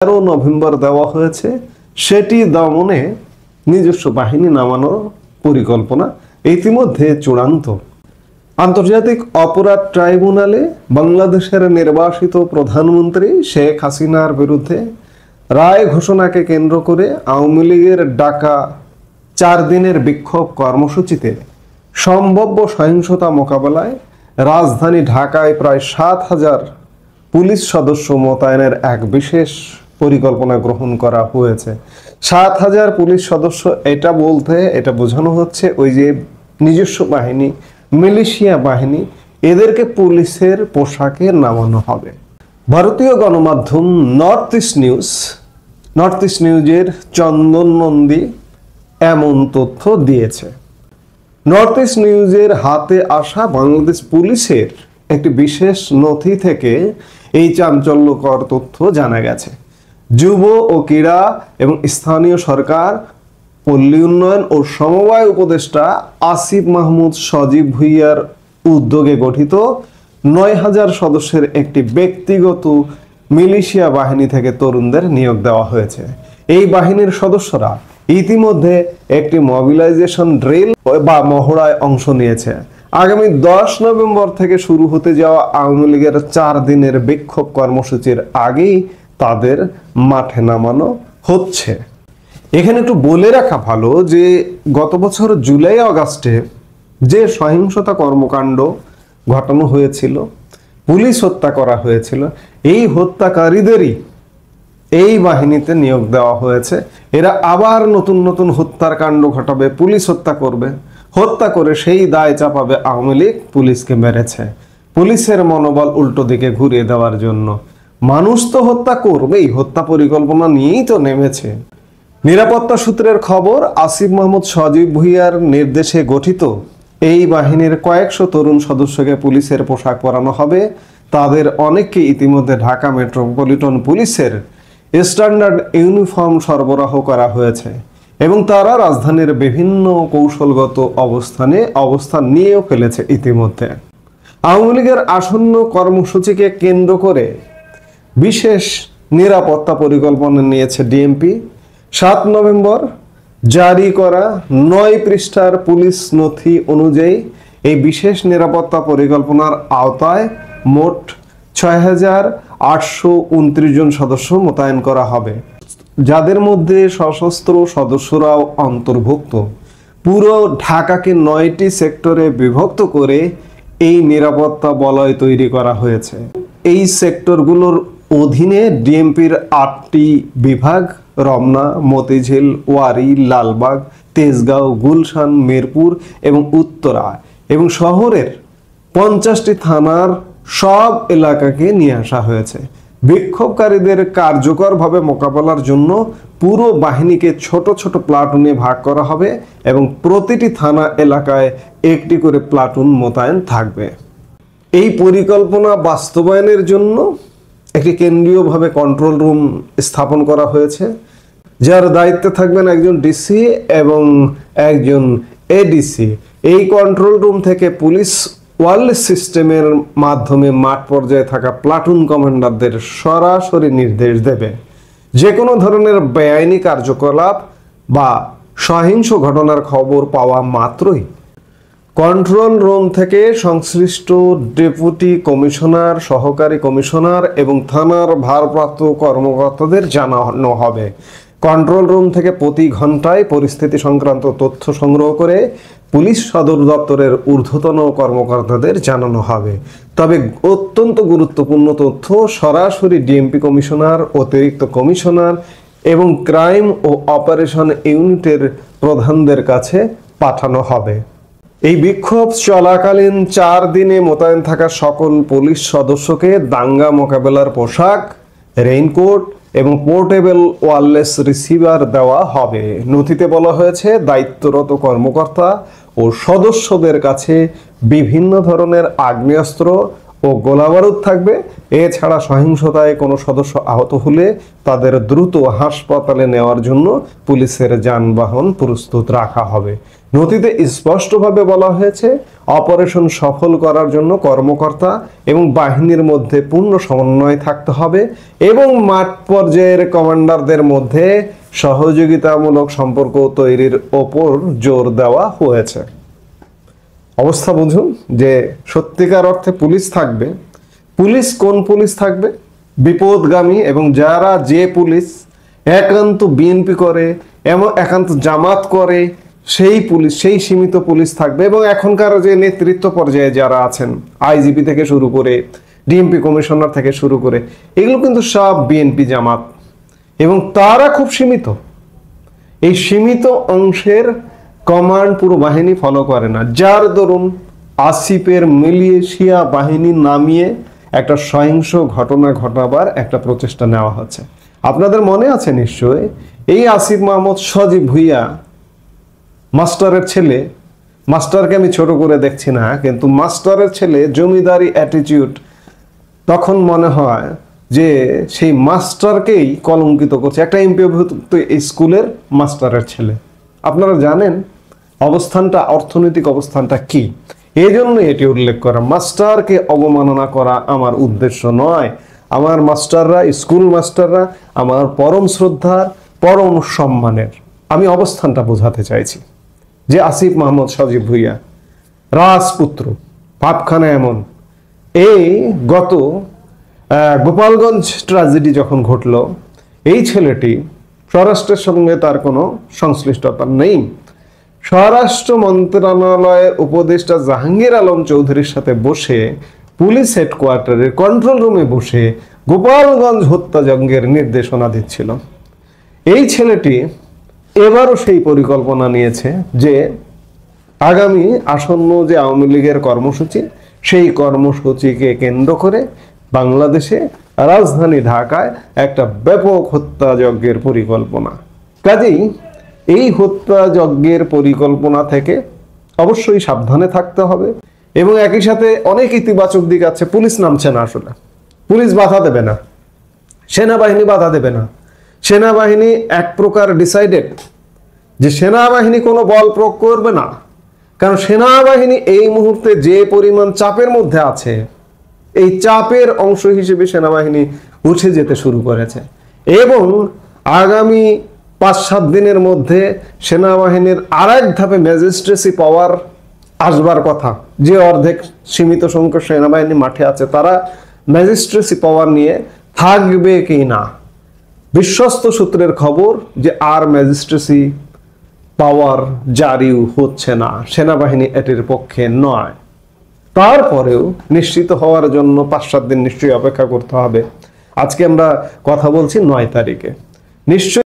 November দেওয়া হয়েছে, সেটি দমনে নিজস্ব বাহিনী নামানোর পরিকল্পনা ইতিমধ্যে চূড়ান্ত। আন্তর্জাতিক অপরাধ ট্রাইব্যুনালে বাংলাদেশের নির্বাসিত প্রধানমন্ত্রী শেখ হাসিনার বিরুদ্ধে রায় ঘোষণাকে কেন্দ্র করে আওয়ামী লীগের ডাকা 4 দিনের বিক্ষোভ কর্মসূচিতে সম্ভাব্য সহিংসতা মোকাবেলায় রাজধানী ঢাকায় প্রায় 7,000 পুলিশ সদস্য মোতায়েনের এক বিশেষ পরিকল্পনা গ্রহণ করা হয়েছে। 7,000 পুলিশ সদস্য, এটা বলতে এটা বোঝানো হচ্ছে ওই যে নিজস্ব বাহিনী, মিলিশিয়া বাহিনী, এদেরকে পুলিশের পোশাকে নামানো হবে। ভারতীয় গণমাধ্যম নর্থ ইস্ট নিউজের চন্দন নন্দী এমন তথ্য দিয়েছে। নর্থ ইস্ট নিউজের হাতে আসা বাংলাদেশ পুলিশের একটি বিশেষ নথি থেকে এই চাঞ্চল্যকর তথ্য জানা গেছে। যুব ও ক্রীড়া এবং স্থানীয় সরকার, পল্লী উন্নয়ন ও সমবায় উপদেষ্টা আসিফ মাহমুদ সজীব ভুঁইয়ার উদ্যোগে গঠিত 9,000 সদস্যের একটি ব্যক্তিগত মিলিশিয়া বাহিনী থেকে তরুণদের নিয়োগ দেওয়া হয়েছে। এই বাহিনীর সদস্যরা ইতিমধ্যে একটি মোবিলাইজেশন ড্রিল বা মহড়ায় অংশ নিয়েছে। আগামী 10 নভেম্বর থেকে শুরু হতে যাওয়া আওয়ামী লীগের 4 দিনের বিক্ষোভ কর্মসূচির আগেই তাদের মাঠে নামানো হচ্ছে। এখানে একটু বলে রাখা ভালো যে গত বছর জুলাই আগস্টে যে সহিংসতা কর্মকাণ্ড ঘটানো হয়েছিল, পুলিশ হত্যা করা হয়েছিল, এই হত্যাকারীদেরই এই বাহিনীতে নিয়োগ দেওয়া হয়েছে। এরা আবার নতুন নতুন হত্যার কাণ্ড ঘটাবে, পুলিশ হত্যা করবে, হত্যা করে সেই দায় চাপাবে আওয়ামী লীগ পুলিশকে মেরেছে, পুলিশের মনোবল উল্টো দিকে ঘুরিয়ে দেওয়ার জন্য। মানুষ তো হত্যা করবেই, হত্যা পরিকল্পনা নিয়েই তো নেমেছে। নিরাপত্তা সূত্রের খবর, আসিফ মাহমুদ সজীব ভুঁইয়ার নির্দেশে গঠিত এই বাহিনীর কয়েকশো তরুণ সদস্যকে পুলিশের পোশাক পরানো হবে। তাদের অনেককে ইতিমধ্যে ঢাকা মেট্রোপলিটন পুলিশের স্ট্যান্ডার্ড ইউনিফর্ম সরবরাহ করা হয়েছে এবং তারা রাজধানীর বিভিন্ন কৌশলগত অবস্থান নিয়েও ফেলেছে ইতিমধ্যে। আওয়ামী লীগের আসন্ন কর্মসূচিকে কেন্দ্র করে বিশেষ নিরাপত্তা পরিকল্পনা নিয়েছে ডিএমপি। 7 নভেম্বর জারি করা 9 পৃষ্ঠার পুলিশ নথি অনুযায়ী এই বিশেষ নিরাপত্তা পরিকল্পনার আওতায় মোট 6,829 জন সদস্য মোতায়েন করা হবে, যাদের মধ্যে সশস্ত্র সদস্যরাও অন্তর্ভুক্ত। পুরো ঢাকাকে 9টি সেক্টরে বিভক্ত করে এই নিরাপত্তা বলয় তৈরি করা হয়েছে। এই সেক্টরগুলোর অধীনে ডিএমপির 8টি বিভাগ, রমনা, মতিঝিল, ওয়ারী, লালবাগ, তেজগাঁও, গুলশান, মিরপুর এবং উত্তরা এবং শহরের 50টি থানার সব এলাকাকে নিয়ে আসা হয়েছে। বিক্ষোভকারীদের কার্যকরভাবে মোকাবেলার জন্য পুরো বাহিনীকে ছোট ছোট প্লাটুনে ভাগ করা হবে এবং প্রতিটি থানা এলাকায় একটি করে প্লাটুন মোতায়েন থাকবে। এই পরিকল্পনা বাস্তবায়নের জন্য একটি কেন্দ্রীয়ভাবে কন্ট্রোল রুম স্থাপন করা হয়েছে, যার দায়িত্বে থাকবেন একজন ডিসি এবং একজন এডিসি। এই কন্ট্রোল রুম থেকে পুলিশ ওয়্যারলেস সিস্টেমের মাধ্যমে মাঠ পর্যায়ে থাকা প্লাটুন কমান্ডারদের সরাসরি নির্দেশ দেবে। যে কোনো ধরনের বেআইনি কার্যকলাপ বা সহিংস ঘটনার খবর পাওয়া মাত্রই কন্ট্রোল রুম থেকে সংশ্লিষ্ট ডেপুটি কমিশনার, সহকারী কমিশনার এবং থানার ভারপ্রাপ্ত কর্মকর্তাদের জানানো হবে। কন্ট্রোল রুম থেকে প্রতি ঘন্টায় পরিস্থিতি সংক্রান্ত তথ্য সংগ্রহ করে পুলিশ সদর দপ্তরের ঊর্ধ্বতন কর্মকর্তাদের জানানো হবে। তবে অত্যন্ত গুরুত্বপূর্ণ তথ্য সরাসরি ডিএমপি কমিশনার, অতিরিক্ত কমিশনার এবং ক্রাইম ও অপারেশন ইউনিটের প্রধানদের কাছে পাঠানো হবে। এই বিক্ষোভ চলাকালীন 4 দিনে মোতায়েন থাকা সকল পুলিশ সদস্যকে দাঙ্গা মোকাবেলার পোশাক, রেইনকোট এবং পোর্টেবল ওয়্যারলেস রিসিভার দেওয়া হবে। নথিতে বলা হয়েছে, দায়িত্বরত কর্মকর্তা ও সদস্যদের কাছে বিভিন্ন ধরনের আগ্নেয়াস্ত্র, ও গোলাবারুদ থাকবে। এছাড়া সহিংসতায় কোনো সদস্য আহত হলে তাদের দ্রুত হাসপাতালে নেওয়ার জন্য পুলিশের যানবাহন প্রস্তুত রাখা হবে। নথিতে স্পষ্টভাবে বলা হয়েছে, অপারেশন সফল করার জন্য কর্মকর্তা এবং বাহিনীর মধ্যে পূর্ণ সমন্বয় থাকতে হবে এবং মাঠ পর্যায়ের কমান্ডারদের মধ্যে সহযোগিতামূলক সম্পর্ক তৈরির ওপর জোর দেওয়া হয়েছে। অবস্থা বুঝুন যে সত্যিকার অর্থে পুলিশ থাকবে। পুলিশ কোন পুলিশ থাকবে? বিপদগামী, এবং যারা যে পুলিশ একান্ত বিএনপি করে এবং একান্ত জামাত করে সেই পুলিশ, সেই সীমিত পুলিশ থাকবে। এবং এখনকার যে নেতৃত্ব পর্যায়ে যারা আছেন, আইজিপি থেকে শুরু করে ডিএমপি কমিশনার থেকে শুরু করে, এগুলো কিন্তু সব বিএনপি জামাত, এবং তারা খুব সীমিত। এই সীমিত অংশের কমান্ড পুরো বাহিনী ফলো করে না, যার দরুন আসিফের মিলিশিয়া বাহিনী নামিয়ে একটা সহিংস ঘটনা ঘটাবার একটা প্রচেষ্টা নেওয়া হচ্ছে। আপনাদের মনে আছে নিশ্চয়, এই আসিফ মাহমুদ সজীব ভুইয়া মাস্টারের ছেলে, মাস্টারকে আমি ছোট করে দেখছি না, কিন্তু মাস্টারের ছেলে, জমিদারি অ্যাটিটিউড, তখন মনে হয় যে সেই মাস্টারকেই কলঙ্কিত করছে, একটা এমপিওভুক্ত স্কুলের মাস্টারের ছেলে। আপনারা জানেন অবস্থানটা, অর্থনৈতিক অবস্থানটা কি। এই জন্য এটি উল্লেখ করা, মাস্টারকে অবমাননা করা আমার উদ্দেশ্য নয়। আমার মাস্টাররা, স্কুল মাস্টাররা আমার পরম শ্রদ্ধার, পরম সম্মানের। আমি অবস্থানটা বোঝাতে চাইছি যে আসিফ মাহমুদ সজীব ভুইয়া রাজপুত্র, ভাবখানা এমন। এই গত গোপালগঞ্জ ট্র্যাজেডি যখন ঘটল, এই ছেলেটি, স্বরাষ্ট্রের সঙ্গে তার কোনো সংশ্লিষ্টতা নেই, স্বরাষ্ট্র মন্ত্রণালয়ের উপদেষ্টা জাহাঙ্গীর আলম চৌধুরীর সাথে বসে পুলিশ হেডকোয়ার্টারের কন্ট্রোল রুমে বসে গোপালগঞ্জ হত্যাযজ্ঞের নির্দেশনা দিচ্ছিল। এই ছেলেটি এবারও সেই পরিকল্পনা নিয়েছে যে আগামী আসন্ন যে আওয়ামী লীগের কর্মসূচি, সেই কর্মসূচিকে কেন্দ্র করে বাংলাদেশে রাজধানী ঢাকায় একটা ব্যাপক হত্যাযজ্ঞের পরিকল্পনা। কাজেই এই হত্যাযজ্ঞের পরিকল্পনা থেকে অবশ্যই সাবধানে থাকতে হবে। এবং একই সাথে অনেক ইতিবাচক দিক আছে। পুলিশ নামছে না, আসলে পুলিশ বাধা দেবে না, সেনাবাহিনী বাধা দেবে না। সেনাবাহিনী এক প্রকার ডিসাইডেড যে সেনাবাহিনী কোনো বল প্রয়োগ করবে না, কারণ সেনাবাহিনী এই মুহূর্তে যে পরিমাণ চাপের মধ্যে আছে, এই চাপের অংশ হিসেবে সেনাবাহিনী উঠে যেতে শুরু করেছে। এবং আগামী 5-7 দিনের মধ্যে সেনাবাহিনীর আরেক ধাপে ম্যাজিস্ট্রেসি পাওয়ার আসবার কথা। যে অর্ধেক সীমিত সংখ্যক সেনাবাহিনী মাঠে আছে, তারা ম্যাজিস্ট্রেসি পাওয়ার নিয়ে থাকবে কি না। বিশ্বস্ত সূত্রের খবর যে আর ম্যাজিস্ট্রেসি পাওয়ার জারি হচ্ছে না, সেনাবাহিনী এটির পক্ষে নয়। তারপরেও নিশ্চিত হওয়ার জন্য 5-7 দিন নিশ্চয়ই অপেক্ষা করতে হবে। আজকে আমরা কথা বলছি 9 তারিখে, নিশ্চয়ই